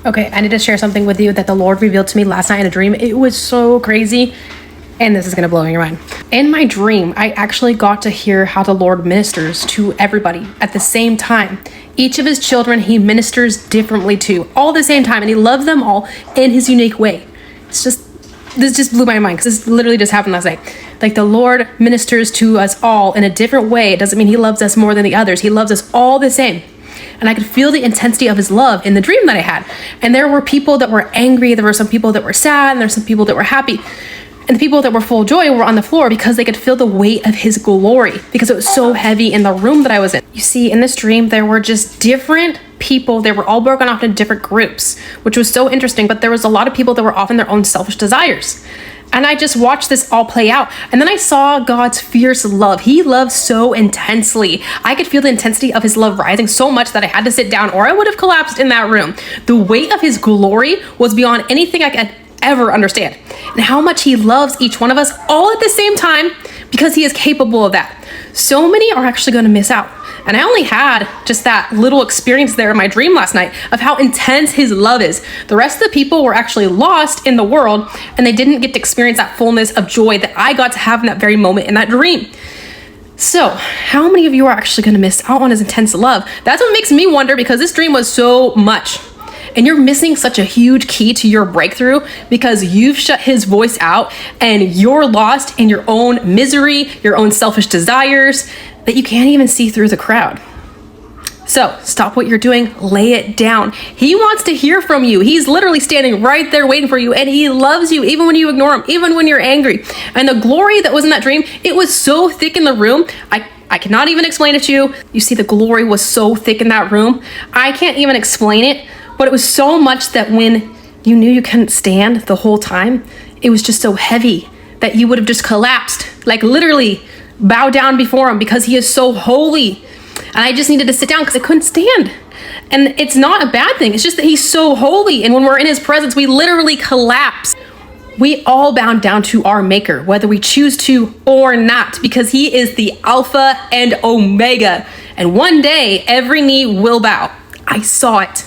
Okay, I need to share something with you that the Lord revealed to me last night in a dream. It was so crazy, and this is gonna blow your mind. In my dream, I actually got to hear how the Lord ministers to everybody at the same time. Each of his children, he ministers differently to, all at the same time, and he loves them all in his unique way. This just blew my mind, because this literally just happened last night. Like, the Lord ministers to us all in a different way. It doesn't mean he loves us more than the others. He loves us all the same. And I could feel the intensity of his love in the dream that I had. And there were people that were angry. There were some people that were sad. And there were some people that were happy. And the people that were full of joy were on the floor because they could feel the weight of his glory, because it was so heavy in the room that I was in. You see, in this dream, there were just different people. They were all broken off into different groups, which was so interesting. But there was a lot of people that were off in their own selfish desires. And I just watched this all play out. And then I saw God's fierce love. He loves so intensely. I could feel the intensity of his love rising so much that I had to sit down, or I would have collapsed in that room. The weight of his glory was beyond anything I could ever understand. And how much he loves each one of us all at the same time, because he is capable of that. So many are actually going to miss out. And I only had just that little experience there in my dream last night of how intense his love is. The rest of the people were actually lost in the world, and they didn't get to experience that fullness of joy that I got to have in that very moment in that dream. So how many of you are actually going to miss out on his intense love? That's what makes me wonder, because this dream was so much. And you're missing such a huge key to your breakthrough, because you've shut his voice out and you're lost in your own misery, your own selfish desires, that you can't even see through the crowd. So stop what you're doing, lay it down. He wants to hear from you. He's literally standing right there waiting for you, and he loves you even when you ignore him, even when you're angry. And the glory that was in that dream, it was so thick in the room. I cannot even explain it to you. You see, the glory was so thick in that room. I can't even explain it, but it was so much that when you knew you couldn't stand the whole time, it was just so heavy that you would have just collapsed, like literally bow down before him, because he is so holy. And I just needed to sit down because I couldn't stand. And it's not a bad thing. It's just that he's so holy. And when we're in his presence, we literally collapse. We all bow down to our maker, whether we choose to or not, because he is the Alpha and Omega. And one day, every knee will bow. I saw it.